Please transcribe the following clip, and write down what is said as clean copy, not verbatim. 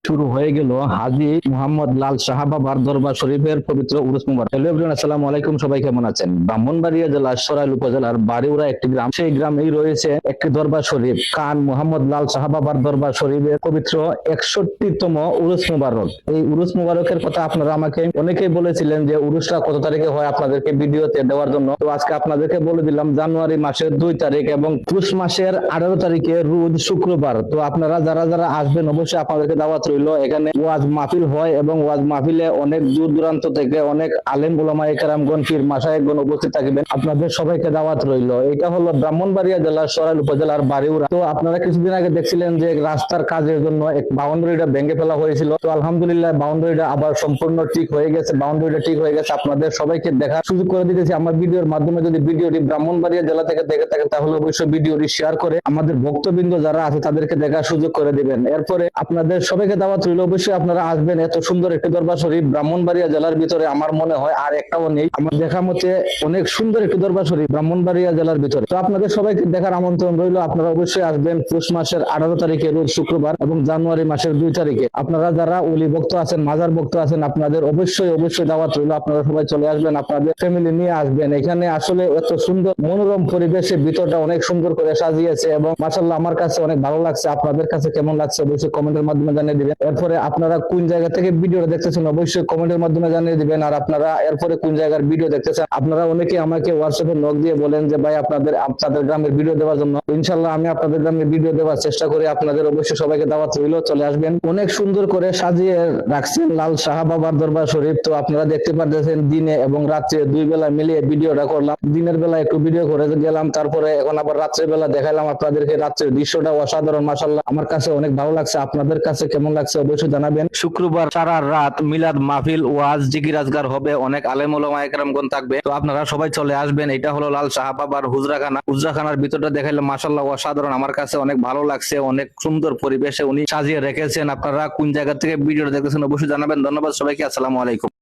শুরু হয়ে গেল হাজী মুহাম্মদ লাল শাহ বাবার দরবার শরীফের পবিত্র উরুস মুবারক। হ্যালো এভরিওয়ান, আসসালামু আলাইকুম। সবাই কেমন আছেন? ব্রাহ্মণবাড়িয়া জেলার সরাইল উপজেলার বাড়িউড়া একটি গ্রাম, সেই গ্রামেই রয়েছে একটি দরবার শরীফ, খান মুহাম্মদ লাল শাহ বাবার দরবার শরীফের পবিত্র 61তম উরুস মুবারক। এই উরুস মুবারকের কথা আপনারা আমাকে অনেকেই বলেছিলেন যে উরুসটা কত তারিখে হয় আপনাদেরকে ভিডিওতে দেওয়ার জন্য। তো আজকে আপনাদেরকে বলে দিলাম জানুয়ারি মাসের 2 তারিখ এবং পুষ মাসের 18 তারিখে রোজ শুক্রবার। তো আপনারা যারা যারা আসবেন অবশ্যই আপনাদেরকে দাওয়াত রইল। এখানে ওয়াজ মাহফিল হয় এবং ওয়াজ মাহফিলে অনেক দূর দূরান্ত থেকে অনেক আলেম ওলামায়ে কেরামগণ, পীর মাশায়েখগণ উপস্থিত থাকবেন। আপনাদের সবাইকে দাওয়াত রইল। এটা হলো ব্রাহ্মণবাড়িয়া জেলার সরাইল উপজেলার বাড়িউড়া। তো আপনারা কিছুদিন আগে দেখছিলেন যে রাস্তার কাজের জন্য এক বাউন্ডারিটা ভেঙে ফেলা হয়েছিল। তো আলহামদুলিল্লাহ বাউন্ডারিটা আবার সম্পূর্ণ ঠিক হয়ে গেছে। বাউন্ডারিটা ঠিক হয়ে গেছে, আপনাদের সবাইকে দেখার সুযোগ করে দিতেছি আমার ভিডিওর মাধ্যমে। যদি ভিডিওটি ব্রাহ্মণবাড়িয়া জেলা থেকে দেখে থাকেন তাহলে অবশ্যই ভিডিওটি শেয়ার করে আমাদের ভক্তবৃন্দ যারা আছে তাদেরকে দেখার সুযোগ করে দিবেন। এরপরে আপনাদের সবাইকে দাওয়াত রইল, অবশ্যই আপনারা আসবেন। এত সুন্দর একটি দরবার শরীফ ব্রাহ্মণবাড়িয়া জেলার ভিতরে আমার মনে হয় আর একটাও নেই। আমার দেখা মতে অনেক সুন্দর একটি দরবার শরীফ ব্রাহ্মণবাড়িয়া জেলার ভিতরে। তো আপনাদের সবাইকে দেখার আমন্ত্রণ রইল। আপনারা অবশ্যই আসবেন পুষ মাসের 18 তারিখে রোজ শুক্রবার এবং জানুয়ারি মাসের 2 তারিখে। আপনারা যারা ওলি ভক্ত আছেন, মাজার ভক্ত আছেন, আপনাদের অবশ্যই দাওয়াত রইল। আপনারা সবাই চলে আসবেন, আপনাদের ফ্যামিলি নিয়ে আসবেন। এখানে আসলে এত সুন্দর মনোরম পরিবেশে ভিতরটা অনেক সুন্দর করে সাজিয়েছে এবং মাশাআল্লাহ আমার কাছে অনেক ভালো লাগছে। আপনাদের কাছে কেমন লাগছে অবশ্যই কমেন্টের মাধ্যমে জানিয়ে দিবেন। এরপরে আপনারা কোন জায়গা থেকে ভিডিওটা দেখতেছেন অবশ্যই কমেন্টের মাধ্যমে জানিয়ে দিবেন। আর আপনারা এরপরে কোন জায়গার ভিডিও দেখতেছেন, আপনারা অনেকে আমাকে হোয়াটসঅ্যাপে নক দিয়ে বলেন যে ভাই আপনাদের গ্রামের ভিডিও দেওয়ার জন্য। ইনশাআল্লাহ আমি আপনাদের গ্রামের ভিডিও দেওয়ার চেষ্টা করি। আপনাদের অবশ্যই সবাইকে দাওয়াত রইল, চলে আসবেন। অনেক সুন্দর করে সাজিয়ে রাখছেন লাল শাহ বাবার দরবার শরীফ। তো আপনারা দেখতে পাচ্ছেন দিনে এবং রাত্রে দুই বেলা মিলিয়ে ভিডিওটা করলাম। দিনের বেলা একটু ভিডিও করে গেলাম, তারপরে এখন আবার রাত্রের বেলা দেখালাম আপনাদেরকে। রাত্রের দৃশ্যটা অসাধারণ, মাশাআল্লাহ আমার কাছে অনেক ভালো লাগছে। আপনাদের কাছে কেমন লাগছে অবশ্যই জানাবেন। শুক্রবার সারা রাত মিলাদ মাহফিল, ওয়াজ, জিকির আজগার হবে। অনেক আলেম ওলামায়ে কেরামগণ থাকবে। তো আপনারা সবাই চলে আসবেন। এটা হলো লাল শাহ বাবার হুজরাখানা। হুজরাখানার ভিতরটা দেখাইলে মাশাআল্লাহ অসাধারণ, আমার কাছে অনেক ভালো লাগছে। অনেক সুন্দর পরিবেশে উনি সাজিয়ে রেখেছেন। আপনারা কোন জায়গা থেকে ভিডিওটা দেখতেছেন অবশ্যই জানাবেন। ধন্যবাদ সবাইকে, আসসালামু আলাইকুম।